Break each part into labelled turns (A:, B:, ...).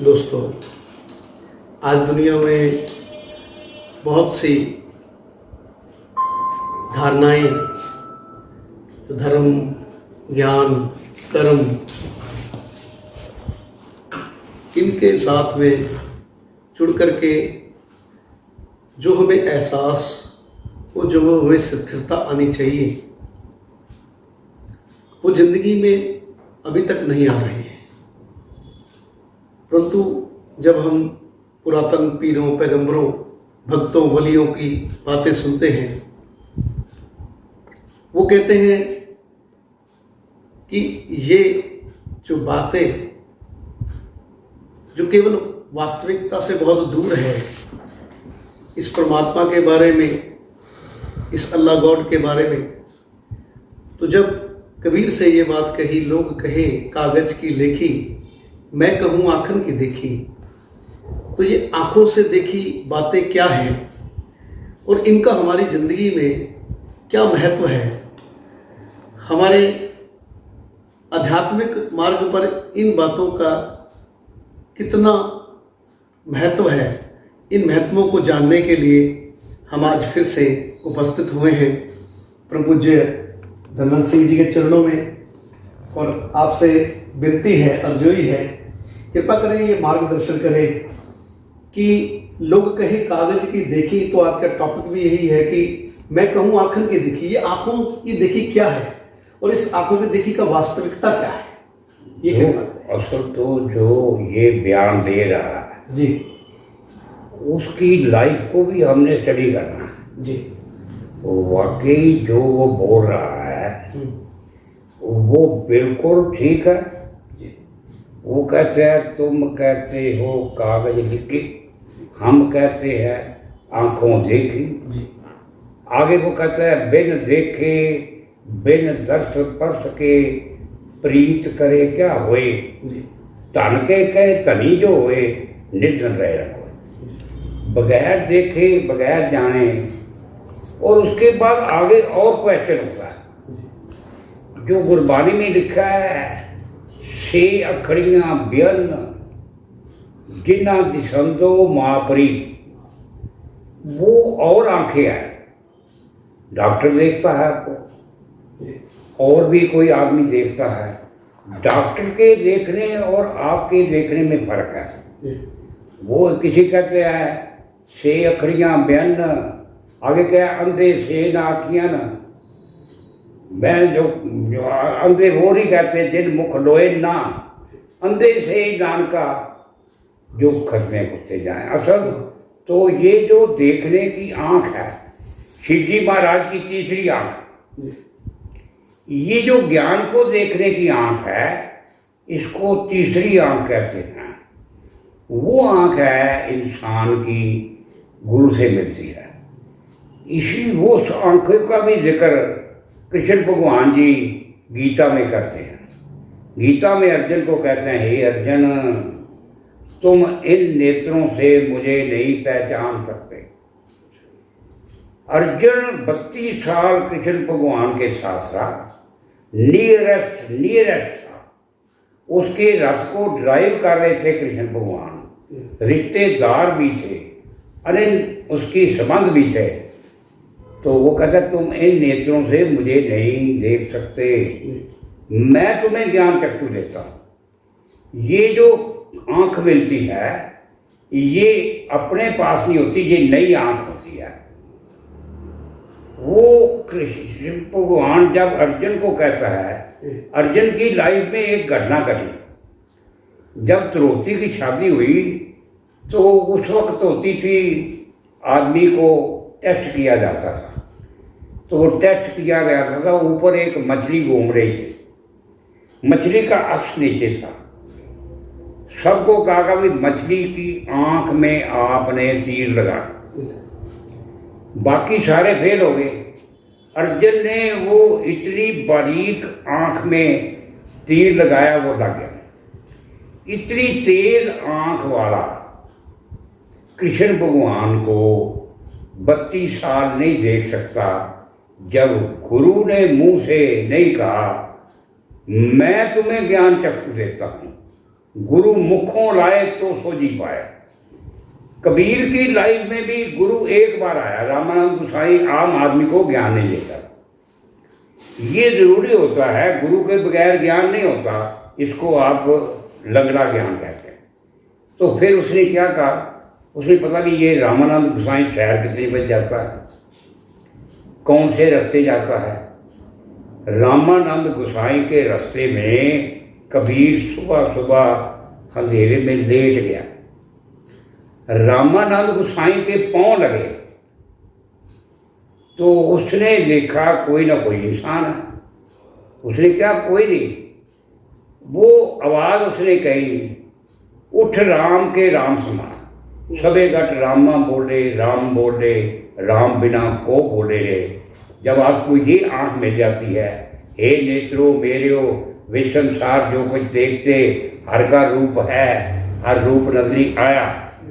A: दोस्तों, आज दुनिया में बहुत सी धारणाएं, धर्म, ज्ञान, कर्म, इनके साथ में जुड़ करके जो हमें एहसास और जो हमें स्थिरता आनी चाहिए, वो जिंदगी में अभी तक नहीं आ रही है। परंतु जब हम पुरातन पीरों, पैगंबरों, भक्तों, वलियों की बातें सुनते हैं, वो कहते हैं कि ये जो बातें जो केवल वास्तविकता से बहुत दूर है, इस परमात्मा के बारे में, इस अल्लाह गॉड के बारे में, तो जब कबीर से ये बात कही, लोग कहे कागज की लेखी, मैं कहूँ आँखन की देखी, तो ये आँखों से देखी बातें क्या हैं और इनका हमारी ज़िंदगी में क्या महत्व है, हमारे आध्यात्मिक मार्ग पर इन बातों का कितना महत्व है। इन महत्वों को जानने के लिए हम आज फिर से उपस्थित हुए हैं परम पूज्य धनवंत सिंह जी के चरणों में, और आपसे विनती है, अर्जोई है, कृपा करें, ये मार्गदर्शन करें कि लोग कहें कागज की देखी, तो आज का टॉपिक भी यही है कि मैं कहूँ आँखन की देखी। ये आँखों की देखी क्या है और इस आँखों की देखी का वास्तविकता क्या है, ये क्या
B: असल तो जो ये बयान दे रहा है
A: जी,
B: उसकी लाइफ को भी हमने स्टडी करना है
A: जी।
B: वाकई जो वो बोल रहा है वो बिल्कुल ठीक है। वो कहते हैं तुम कहते हो कागज लिखी, हम कहते हैं आंखों देखी। आगे वो कहता है बिन देखे बिन दर्श पर सके प्रीत करे क्या होए, धन के कहे धनी जो होए निर्धन रह रखो। बगैर देखे बगैर जाने, और उसके बाद आगे और क्वेश्चन होता है जो गुरबानी में लिखा है, छे अखड़ियां ब्यन जिन्ना दिसंदो मापरी। वो और आंखें हैं, डॉक्टर देखता है आपको, और भी कोई आदमी देखता है। डॉक्टर के देखने और आपके देखने में फर्क है। वो किसी कहते हैं छे अखड़ियां ब्यन, आगे क्या है अंधे से ना आखियां ना। मैं जो अंधे वो नहीं कहते जिन मुख लोए ना, अंधे से ही नानका जो खतने कुत्ते जाए। असल तो ये जो देखने की आंख है, शिव जी महाराज की तीसरी आंख, ये जो ज्ञान को देखने की आंख है, इसको तीसरी आंख कहते हैं। वो आंख है इंसान की गुरु से मिलती है। इसी वो आंखों का भी जिक्र कृष्ण भगवान जी गीता में करते हैं। गीता में अर्जुन को कहते हैं, हे अर्जुन तुम इन नेत्रों से मुझे नहीं पहचान सकते। अर्जुन 32 साल कृष्ण भगवान के साथ रहा, नियरेस्ट था। उसके रथ को ड्राइव कर रहे थे कृष्ण भगवान, रिश्तेदार भी थे, अरे उसकी संबंध भी थे। तो वो कहता तुम इन नेत्रों से मुझे नहीं देख सकते, मैं तुम्हें ज्ञान चक्षु देता हूँ। ये जो आंख मिलती है ये अपने पास नहीं होती, ये नई आंख होती है। वो कृष्ण भगवान जब अर्जुन को कहता है, अर्जुन की लाइफ में एक घटना घटी। जब द्रौपदी की शादी हुई तो उस वक्त होती थी, आदमी को टेस्ट किया जाता था। तो वो टेस्ट किया गया था, ऊपर एक मछली घूम रही थी, मछली का अक्ष नीचे था। सबको कहा कि मछली की आंख में आपने तीर लगा, बाकी सारे फेल हो गए। अर्जुन ने वो इतनी बारीक आंख में तीर लगाया, वो लग गया। इतनी तेज आंख वाला कृष्ण भगवान को 32 साल नहीं देख सकता, जब गुरु ने मुंह से नहीं कहा मैं तुम्हें ज्ञान चक्षु देता हूँ, गुरु मुखों लाए तो सोजी पाए। कबीर की लाइफ में भी गुरु एक बार आया। रामानंद गोसाई आम आदमी को ज्ञान नहीं देता। ये जरूरी होता है, गुरु के बगैर ज्ञान नहीं होता। इसको आप लंगड़ा ज्ञान कहते हैं। तो फिर उसने क्या कहा, उसने पता नहीं ये रामानंद गोसाई शहर कितने बजे जाता है, कौन से रास्ते जाता है। रामानंद गोसाई के रास्ते में कबीर सुबह सुबह अंधेरे में लेट गया। रामानंद गोसाई के पांव लगे तो उसने देखा कोई ना कोई इंसान है। उसने क्या, कोई नहीं। वो आवाज उसने कही, उठ राम के राम समान। सबे गट रामा बोले, राम बोले, राम बिना को बोले रे। जब आपको ये आंख मिल जाती है, हे नेत्रो मेरे वे संसार जो कुछ देखते, हर का रूप है, हर रूप नजरी आया।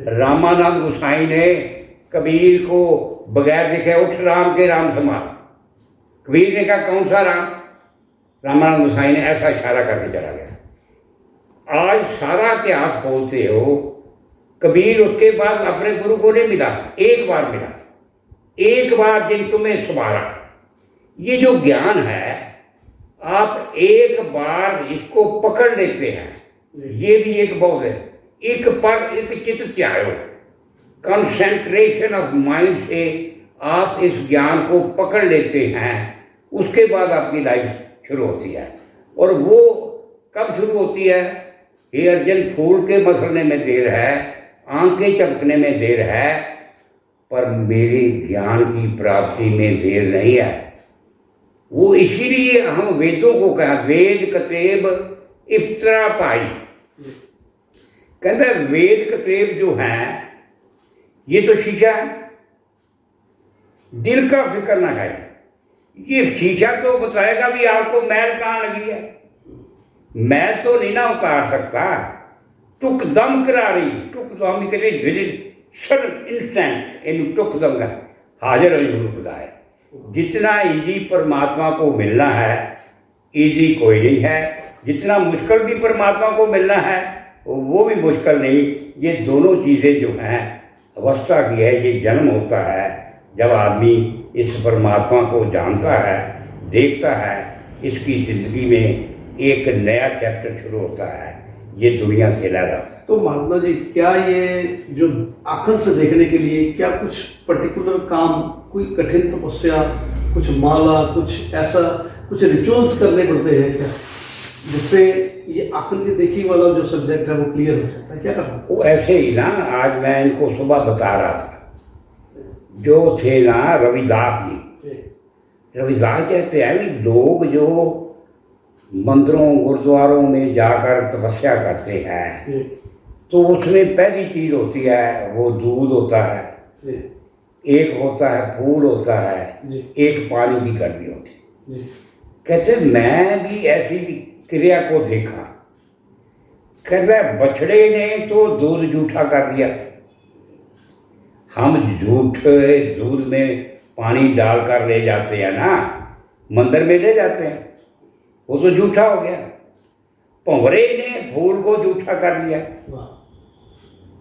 B: रामानंद गोसाई ने कबीर को बगैर देखे उठ राम के राम समान। कबीर ने कहा कौन सा राम? रामानंद गोसाई ने ऐसा इशारा करके चला गया। आज सारा इतिहास खोलते हो, कबीर उसके बाद अपने गुरु को नहीं मिला, एक बार मिला। एक बार जिन तुम्हें सुधारा। ये जो ज्ञान है, आप एक बार इसको पकड़ लेते हैं, ये भी एक बहुत है। एक पर एक चित्त त्यागो, कंसंट्रेशन ऑफ माइंड से आप इस ज्ञान को पकड़ लेते हैं, उसके बाद आपकी लाइफ शुरू होती है। और वो कब शुरू होती है? हे अर्जुन, फूल के मसलने में देर है, आंखें चमकने में देर है, पर मेरे ज्ञान की प्राप्ति में देर नहीं है। वो इसीलिए हम वेदों को कहा, वेद कतेब इफ्तरा पाई। कहते वेद कतेब जो हैं ये तो शीशा है, दिल का फिक्र ना है। ये शीशा तो बताएगा भी आपको मैल कहाँ लगी है। मैल तो नहीं ना उतार सकता। टुक दम करारी, टुक दम सडन इंस्टेंट इन टुक दम का हाजिर हो खुदा है। जितना इजी परमात्मा को मिलना है, इजी कोई नहीं है। जितना मुश्किल भी परमात्मा को मिलना है, वो भी मुश्किल नहीं। ये दोनों चीज़ें जो हैं अवस्था की है। ये जन्म होता है जब आदमी इस परमात्मा को जानता है, देखता है, इसकी ज़िंदगी में एक नया चैप्टर शुरू होता है, ये दुनिया से अलग होता है।
A: तो महात्मा जी, क्या ये जो आंखन से देखने के लिए क्या कुछ पर्टिकुलर काम, कोई कठिन तपस्या, कुछ माला, कुछ ऐसा कुछ रिचुअल्स करने पड़ते हैं क्या, जिससे ये आंखन की देखी वाला जो सब्जेक्ट है वो क्लियर हो जाता है? क्या करना?
B: वो ऐसे ही ना, आज मैं इनको सुबह बता रहा था, जो थे ना रविदास जी। रविदास कहते हैं भी लोग जो मंदिरों गुरुद्वारों में जाकर तपस्या करते हैं, तो उसमें पहली चीज होती है वो दूध होता है, एक होता है फूल होता है, एक पानी की गर्मी होती है। कहते मैं भी ऐसी क्रिया को देखा। कहते बछड़े ने तो दूध जूठा कर दिया। हम झूठे दूध में पानी डालकर ले जाते हैं ना, मंदिर में ले जाते हैं, वो तो जूठा हो गया। भंवरे ने फूल को जूठा कर लिया,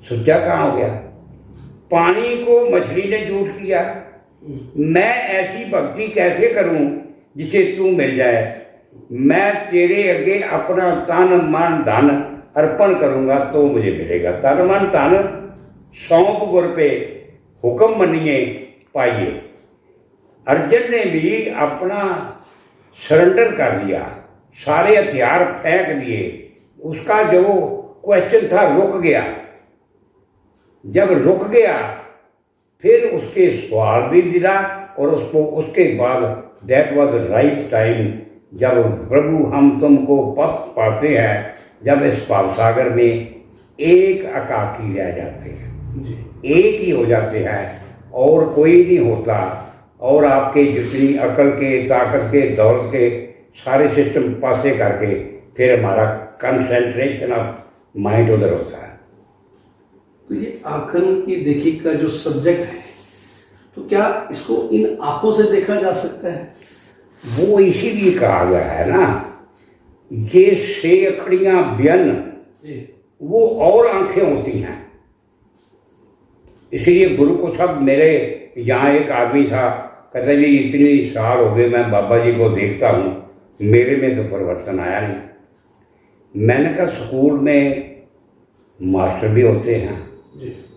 B: सुच्चा कहाँ हो गया। पानी को मछली ने जूठ किया। मैं ऐसी भक्ति कैसे करूं जिसे तू मिल जाए? मैं तेरे आगे अपना तन मन धन अर्पण करूंगा तो मुझे मिलेगा। तन मन धन सौंप गुर पे, हुक्म मनिए पाइए। अर्जुन ने भी अपना सरेंडर कर दिया, सारे हथियार फेंक दिए। उसका जो क्वेश्चन था रुक गया। जब रुक गया फिर उसके सवाल भी दिला, और उसको उसके बाद दैट वाज राइट टाइम, जब प्रभु हम तुमको पथ पाते हैं, जब इस भावसागर में एक एकाकी रह जाते हैं, एक ही हो जाते हैं और कोई नहीं होता। और आपके जितनी अकल के, ताकत के, दौलत के सारे सिस्टम पासे करके फिर हमारा कंसंट्रेशन ऑफ माइंड उधर होता है।
A: तो ये आंखन की देखी का जो सब्जेक्ट है, तो क्या इसको इन आंखों से देखा जा सकता है?
B: वो इसीलिए कहा गया है ना, ये से अखड़ियां ब्यन वो और आंखें होती हैं। इसलिए गुरु को सब, मेरे यहाँ एक आदमी था, कहता जी इतनी साल हो गए मैं बाबा जी को देखता हूँ, मेरे में तो परिवर्तन आया नहीं। मैंने कहा स्कूल में मास्टर भी होते हैं,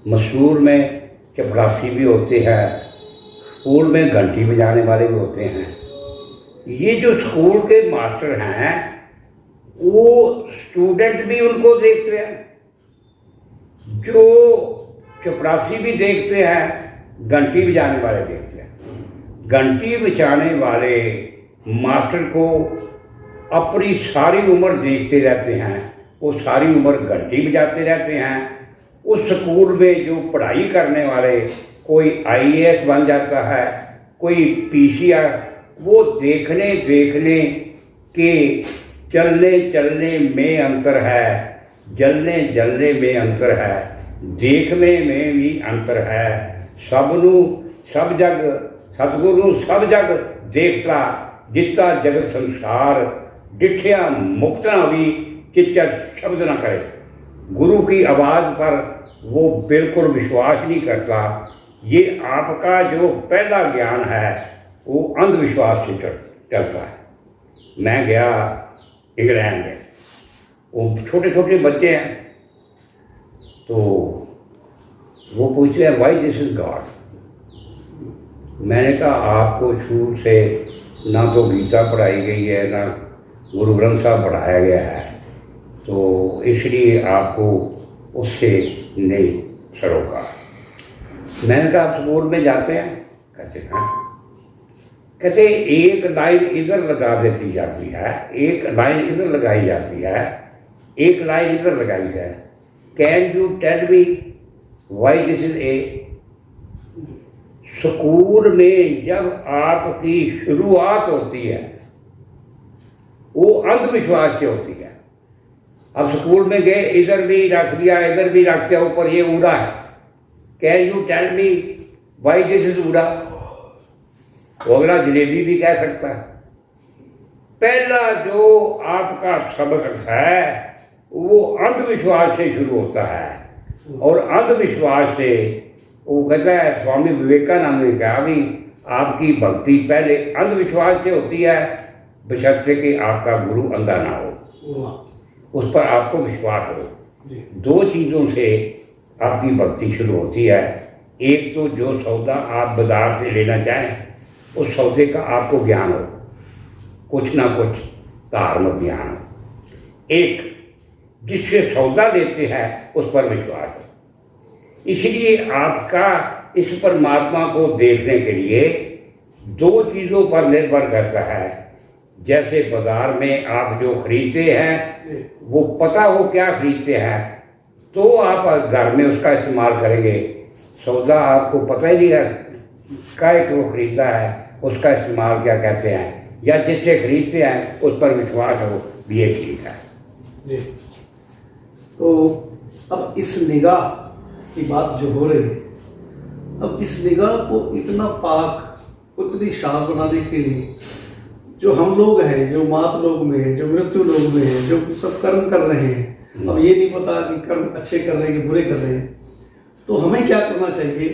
B: मशहूर में चपरासी भी होते हैं, स्कूल में घंटी बजाने वाले भी होते हैं। ये जो स्कूल के मास्टर हैं वो स्टूडेंट भी उनको देखते हैं, जो चपरासी भी देखते हैं, घंटी बजाने वाले देखते हैं। घंटी बजाने वाले मास्टर को अपनी सारी उम्र देखते रहते हैं, वो सारी उम्र घंटी बजाते रहते हैं। उस स्कूल में जो पढ़ाई करने वाले, कोई आईएएस बन जाता है, कोई पीसीआर, वो देखने देखने के चलने चलने में अंतर है, जलने जलने में अंतर है, देखने में भी अंतर है। सबनू सब जग सतगुरु सब जग देखता, जिता जगत संसार डिठिया मुक्त ना भी चिच्चर शब्द ना करे। गुरु की आवाज़ पर वो बिल्कुल विश्वास नहीं करता। ये आपका जो पहला ज्ञान है वो अंधविश्वास से चलता है। मैं गया इंग्लैंड में, वो छोटे छोटे बच्चे हैं, तो वो पूछते हैं व्हाई दिस इज गॉड। मैंने कहा आपको शुरू से ना तो गीता पढ़ाई गई है, ना गुरु ग्रंथ साहब पढ़ाया गया है, तो इसलिए आपको उससे नहीं सरोका। मैंने कहा आप स्कूल में जाते हैं? कहते हैं। कहते एक लाइन इधर लगा देती जाती है, एक लाइन इधर लगाई जाती है, एक लाइन इधर लगाई जाए। Can you tell me why this is A? School में जब आपकी शुरुआत होती है वो अंधविश्वास से होती है। अब स्कूल में गए, इधर भी रख दिया, इधर भी रख दिया, ऊपर ये उड़ा है। Can you tell me why this is उड़ा? वो अगला जलेबी भी कह सकता है। पहला जो आपका सबक है वो अंधविश्वास से शुरू होता है, और अंधविश्वास से वो कहता है, स्वामी विवेकानंद ने कहा भी आपकी भक्ति पहले अंधविश्वास से होती है, बशर्ते कि आपका गुरु अंधा ना हो, उस पर आपको विश्वास हो। दो चीज़ों से आपकी भक्ति शुरू होती है। एक तो जो सौदा आप बाजार से लेना चाहें उस सौदे का आपको ज्ञान हो, कुछ ना कुछ धार्मिक ज्ञान हो। एक जिससे सौदा लेते हैं उस पर विश्वास हो। इसलिए आपका इस परमात्मा को देखने के लिए दो चीज़ों पर निर्भर करता है। जैसे बाजार में आप जो खरीदते हैं वो पता हो क्या खरीदते हैं तो आप घर में उसका इस्तेमाल करेंगे। सौदा आपको पता ही नहीं है काय को खरीदा है, उसका इस्तेमाल क्या कहते हैं, या जिससे खरीदते हैं उस पर विश्वास हो भी ये ठीक है।
A: जी। तो अब इस निगाह की बात जो हो रही है, अब इस निगाह को इतना पाक, उतनी शाह बनाने के लिए जो हम लोग हैं, जो मात लोग में है, जो मृत्यु लोग में है, जो सब कर्म कर रहे हैं, अब ये नहीं पता कि कर्म अच्छे कर रहे हैं कि बुरे कर रहे हैं, तो हमें क्या करना चाहिए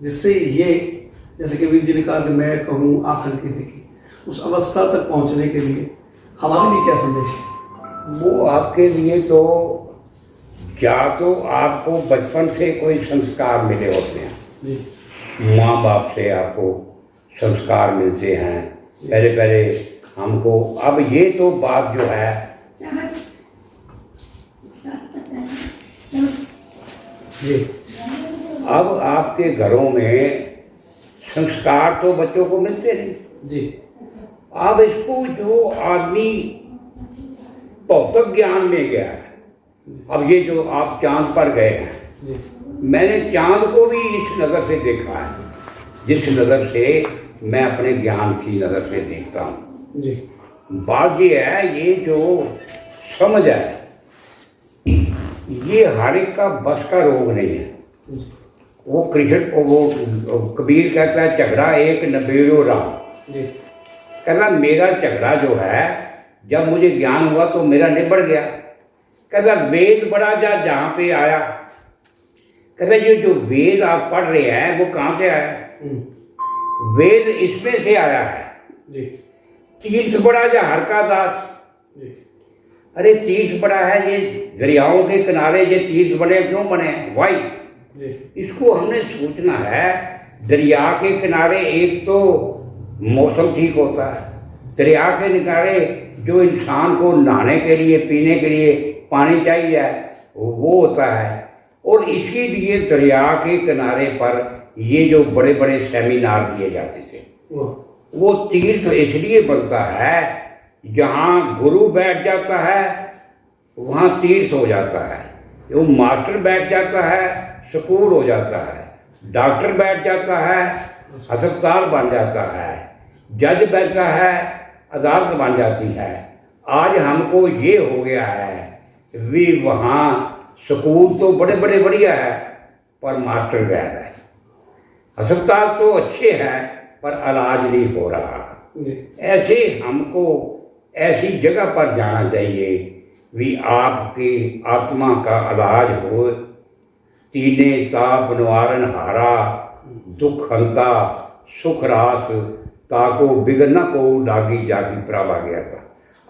A: जिससे ये, जैसे कि वीर जी ने कहा कि मैं कहूँ आखिर की देखी, उस अवस्था तक पहुँचने के लिए हमारे लिए क्या संदेश है?
B: वो आपके लिए तो या तो आपको बचपन से कोई संस्कार मिले होते हैं, माँ बाप से आपको संस्कार मिलते हैं पहले पहले हमको। अब ये तो बात जो है अब आपके घरों में संस्कार तो बच्चों को मिलते नहीं
A: जी।
B: अब इसको जो आदमी भौतिक ज्ञान में गया है, अब ये जो आप चांद पर गए हैं, मैंने चांद को भी इस नज़र से देखा है जिस नज़र से मैं अपने ज्ञान की नज़र से देखता हूँ
A: जी।
B: बात ये है, ये जो समझ है ये हर एक का बस का रोग नहीं है। वो कृष्ण को वो कबीर कहता है झगड़ा एक नबेड़ो राम। कहना मेरा झगड़ा जो है जब मुझे ज्ञान हुआ तो मेरा निबड़ गया। कहता वेद बड़ा जा जहाँ पे आया, कहता ये जो वेद आप पढ़ रहे हैं वो कहाँ से आया? वेद इसमें से आया है
A: जी।
B: तीर्थ बड़ा जा हर का दास।
A: जी।
B: अरे तीर्थ बड़ा है, ये दरियाओं के किनारे ये तीर्थ बड़े क्यों बने? वाई इसको हमने सोचना है। दरिया के किनारे एक तो मौसम ठीक होता है, दरिया के किनारे जो इंसान को नहाने के लिए पीने के लिए पानी चाहिए वो होता है, और इसीलिए दरिया के किनारे पर ये जो बड़े बड़े सेमिनार दिए जाते थे, वो तीर्थ इसलिए बनता है जहाँ गुरु बैठ जाता है वहाँ तीर्थ हो जाता है। वो मास्टर बैठ जाता है स्कूल हो जाता है, डॉक्टर बैठ जाता है अस्पताल बन जाता है, जज बैठता है अदालत बन जाती है। आज हमको ये हो गया है भी वहाँ स्कूल तो बड़े बड़े बढ़िया है पर मास्टर गैर है, अस्पताल तो अच्छे हैं पर इलाज नहीं हो रहा। ऐसे हमको ऐसी जगह पर जाना चाहिए भी आपकी आत्मा का इलाज हो। तीने ताप निवारण हारा, दुख हंता सुख रास, ताको बिगड़ना को डागी जागी प्रावा गया था।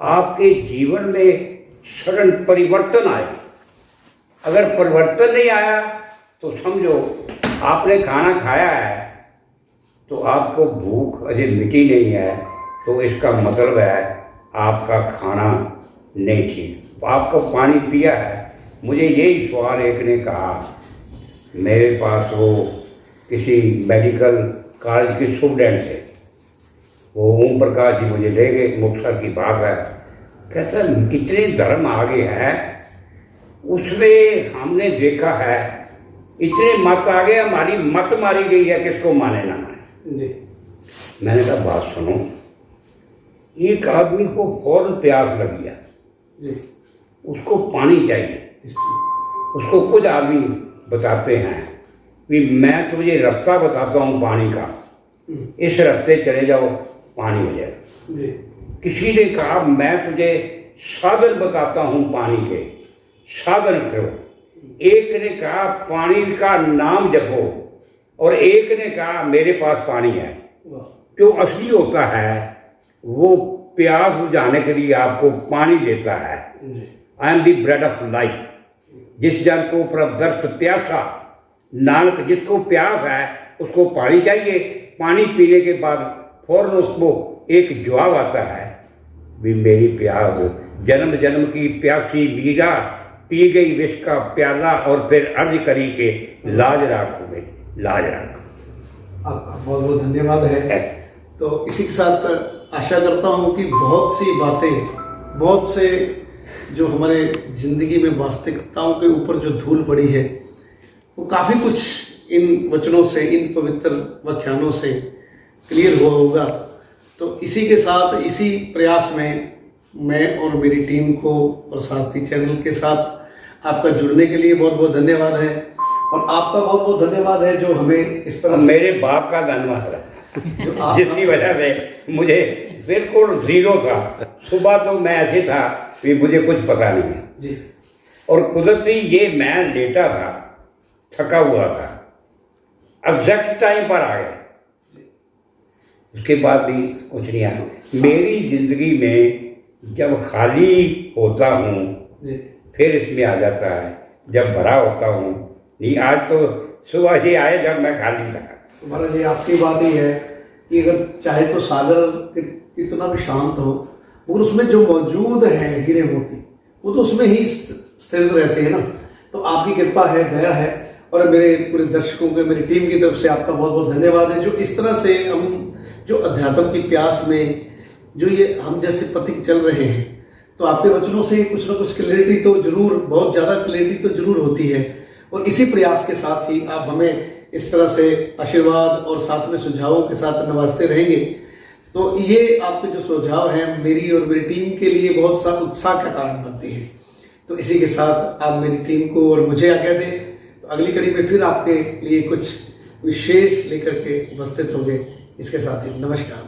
B: आपके जीवन में सडन परिवर्तन आए। अगर परिवर्तन नहीं आया तो समझो आपने खाना खाया है तो आपको भूख अजय मिटी नहीं है, तो इसका मतलब है आपका खाना नहीं ठीक। आपको पानी पिया है। मुझे यही सवाल एक ने कहा, मेरे पास वो किसी मेडिकल कॉलेज के स्टूडेंट थे, वो ओम प्रकाश जी मुझे ले गए, मुक्तसर की बात है। कहता इतने धर्म आगे हैं उसमें हमने देखा है इतने मत आ गए, हमारी मत मारी गई है, किसको माने ना माने। मैंने कहा बात सुनो, एक आदमी को फौरन प्यास लगी है, उसको पानी चाहिए। उसको कुछ आदमी बताते हैं कि मैं तुझे रास्ता बताता हूँ पानी का, इस रास्ते चले जाओ पानी हो जाए। किसी ने कहा मैं तुझे साधन बताता हूँ पानी के, साधन करो। एक ने कहा पानी का नाम जपो, और एक ने कहा मेरे पास पानी है। जो असली होता है वो प्यास बुझाने के लिए आपको पानी देता है। I am the bread of life, जिस जन को प्रदर्श प्यासा, नानक जिसको प्यास है उसको पानी चाहिए। पानी पीने के बाद फौरन उसको एक जवाब आता है भी मेरी प्यास जन्म जन्म की प्यासी मीरा, पी गई विष का प्याला, और फिर अर्ज करी के लाज राखो में लाज राखो।
A: आपका बहुत बहुत धन्यवाद है। तो इसी के साथ आशा करता हूँ कि बहुत सी बातें, बहुत से जो हमारे ज़िंदगी में वास्तविकताओं के ऊपर जो धूल पड़ी है वो काफ़ी कुछ इन वचनों से, इन पवित्र व्याख्यानों से क्लियर हुआ होगा। तो इसी के साथ, इसी प्रयास में मैं और मेरी टीम को और सारथी चैनल के साथ आपका जुड़ने के लिए बहुत बहुत धन्यवाद है, और आपका बहुत बहुत धन्यवाद है जो हमें इस तरह
B: मेरे बाप का धन्यवाद है जिसकी वजह से मुझे बिल्कुल जीरो था। सुबह तो मैं ऐसे था कि मुझे कुछ पता नहीं है
A: जी, और
B: कुदरती ये मैं लेटा था, थका हुआ था, एग्जैक्ट टाइम पर आ गया। उसके बाद भी कुछ नहीं आया। मेरी जिंदगी में जब खाली होता हूँ फिर इसमें आ जाता है, जब भरा होता हूँ नहीं। आज तो सुबह से आए जब मैं खाली था।
A: महाराज, ये आपकी बात ही है कि अगर चाहे तो सागर कितना भी शांत हो, मगर उसमें जो मौजूद है हीरे मोती वो तो उसमें ही स्थिर रहते हैं ना। तो आपकी कृपा है, दया है, और मेरे पूरे दर्शकों के, मेरी टीम की तरफ से आपका बहुत बहुत धन्यवाद है जो इस तरह से हम जो अध्यात्म की प्यास में जो ये हम जैसे पथिक चल रहे हैं, तो आपके वचनों से कुछ ना कुछ क्लैरिटी तो जरूर, बहुत ज़्यादा क्लैरिटी तो जरूर होती है। और इसी प्रयास के साथ ही आप हमें इस तरह से आशीर्वाद और साथ में सुझावों के साथ नवाजते रहेंगे। तो ये आपके जो सुझाव हैं मेरी और मेरी टीम के लिए बहुत सा उत्साह का कारण बनते हैं। तो इसी के साथ आप मेरी टीम को और मुझे आज्ञा दें। तो अगली कड़ी में फिर आपके लिए कुछ विशेष लेकर के उपस्थित होंगे। इसके साथ ही नमस्कार।